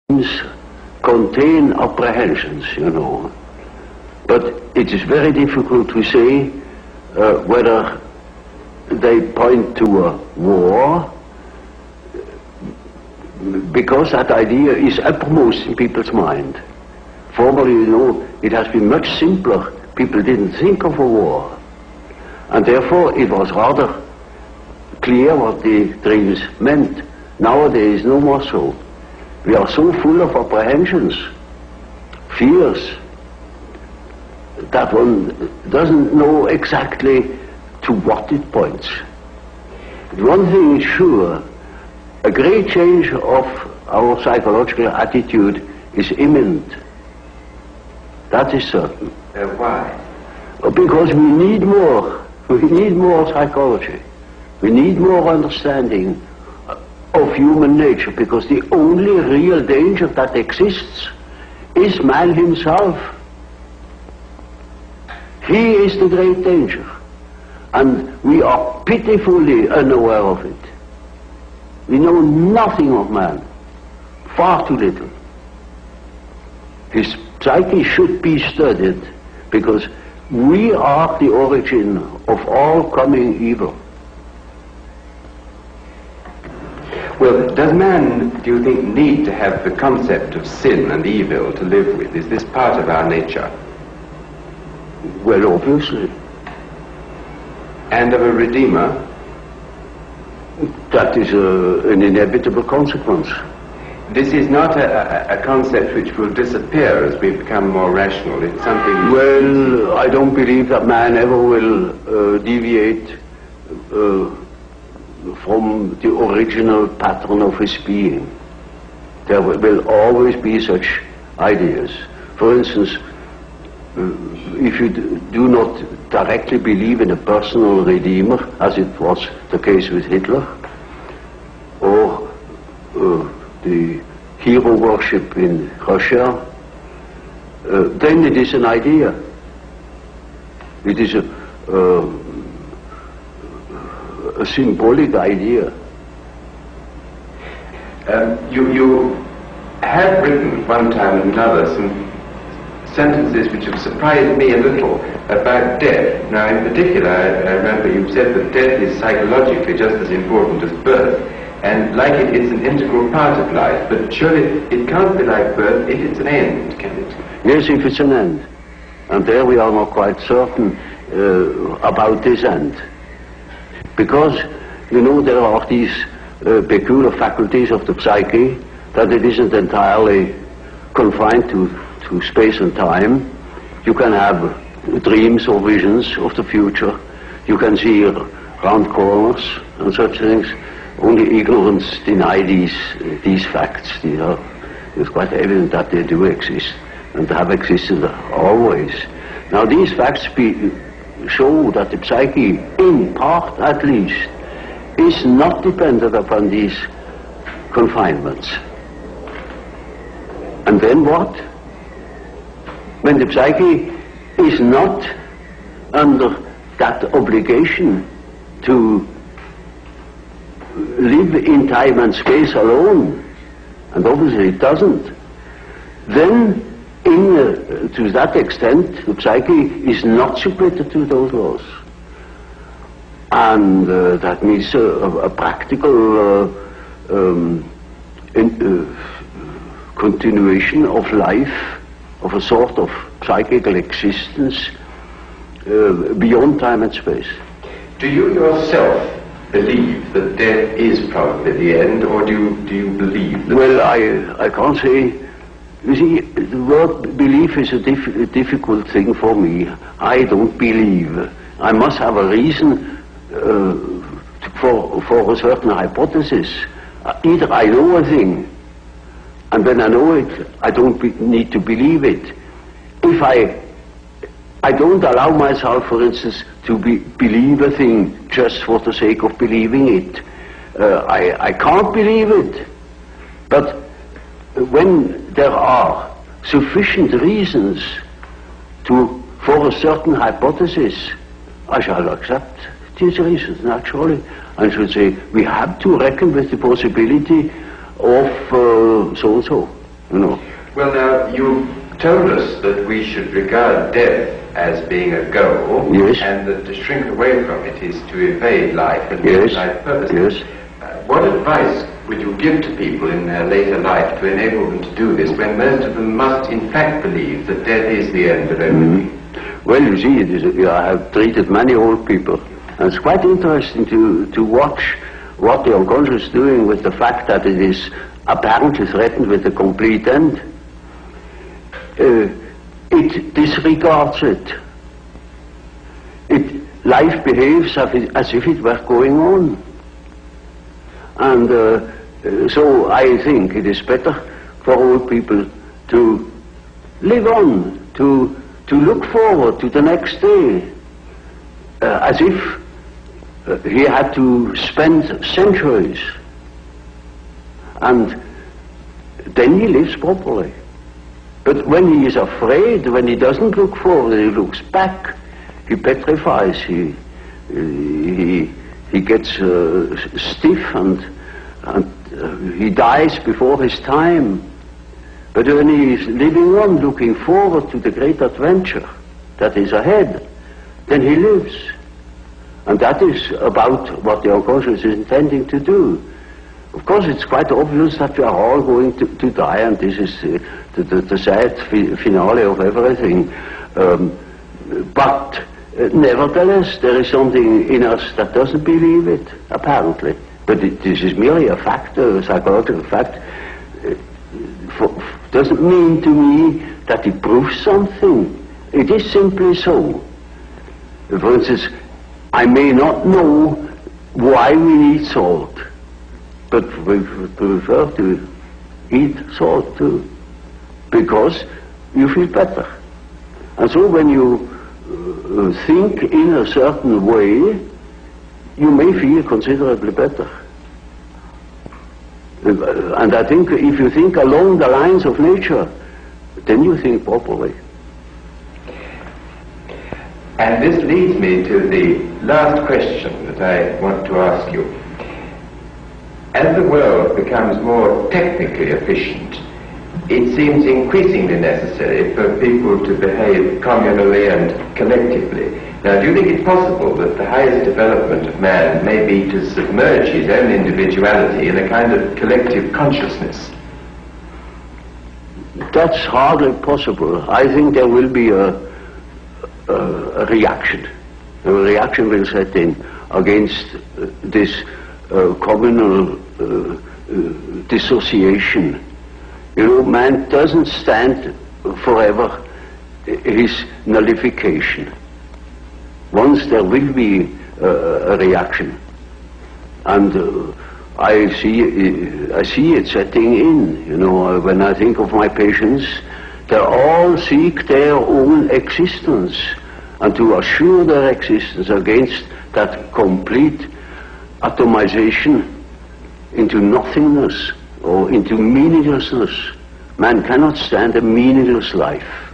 contain apprehensions, you know. But it is very difficult to say whether they point to a war, because that idea is uppermost in people's mind. Formerly, you know, it has been much simpler. People didn't think of a war. And therefore, it was rather clear what the dreams meant. Nowadays, no more so. We are so full of apprehensions, fears, that one doesn't know exactly to what it points. One thing is sure, a great change of our psychological attitude is imminent. That is certain. Why? Because we need more. We need more psychology. We need more understanding of human nature, because the only real danger that exists is man himself. He is the great danger, and we are pitifully unaware of it. We know nothing of man, far too little. His psyche should be studied, because we are the origin of all coming evil. Well, does man, do you think, need to have the concept of sin and evil to live with? Is this part of our nature? Well, obviously. And of a redeemer? That is an inevitable consequence. This is not a concept which will disappear as we become more rational. It's something... Well, I don't believe that man ever will deviate from the original pattern of his being. There will always be such ideas. For instance, if you do not directly believe in a personal redeemer, as it was the case with Hitler, or the hero worship in Russia, then it is an idea. It is a symbolic idea. You have written one time and another some sentences which have surprised me a little about death. Now, in particular, I remember you said that death is psychologically just as important as birth, and like it, it's an integral part of life, but surely it can't be like birth if it's an end, can it? Yes, if it's an end. And there we are not quite certain about this end. Because, you know, there are these peculiar faculties of the psyche, that it isn't entirely confined to space and time. You can have dreams or visions of the future. You can see round corners and such things. Only ignorance deny these facts. It's quite evident that they do exist and have existed always. Now, these facts show that the psyche, in part at least, is not dependent upon these confinements. And then what? When the psyche is not under that obligation to live in time and space alone, and obviously it doesn't, then to that extent the psyche is not submitted to those laws. And that means a practical continuation of life, of a sort of psychical existence beyond time and space. Do you yourself believe that death is probably the end, or do you believe that? Well, I can't say. You see, the word belief is a difficult thing for me. I don't believe. I must have a reason for a certain hypothesis. Either I know a thing, and when I know it, I don't need to believe it. If I don't allow myself, for instance, to believe a thing just for the sake of believing it. I can't believe it. But when there are sufficient reasons for a certain hypothesis, I shall accept these reasons, naturally, and should say, we have to reckon with the possibility of so-and-so. you know. Well, now, you told us that we should regard death as being a goal, yes, and that to shrink away from it is to evade life and yes, life purpose. Yes. What advice would you give to people in their later life to enable them to do this, when most of them must in fact believe that death is the end of everything? Well, you see, I have treated many old people, and it's quite interesting to watch what the unconscious is doing with the fact that it is apparently threatened with a complete end. It disregards it. Life behaves as if it were going on. And so I think it is better for old people to live on, to look forward to the next day, as if he had to spend centuries. And then he lives properly. But when he is afraid, when he doesn't look forward, he looks back, he petrifies, he gets stiff and he dies before his time. But when he is living on, looking forward to the great adventure that is ahead, then he lives. And that is about what the unconscious is intending to do. Of course, it's quite obvious that we are all going to die, and this is the sad finale of everything. But nevertheless, there is something in us that doesn't believe it, apparently. But this is merely a fact, a psychological fact. Doesn't mean to me that it proves something. It is simply so. For instance, I may not know why we need salt, but we prefer to eat salt too, because you feel better. And so when you think in a certain way, you may feel considerably better. And I think if you think along the lines of nature, then you think properly. And this leads me to the last question that I want to ask you. As the world becomes more technically efficient, it seems increasingly necessary for people to behave communally and collectively. Now, do you think it's possible that the highest development of man may be to submerge his own individuality in a kind of collective consciousness? That's hardly possible. I think there will be a reaction. A reaction will set in against this communal dissociation. You know, man doesn't stand forever his nullification. Once there will be a reaction, and I see it setting in. You know, when I think of my patients, they all seek their own existence, and to assure their existence against that complete atomization into nothingness or into meaninglessness. Man cannot stand a meaningless life.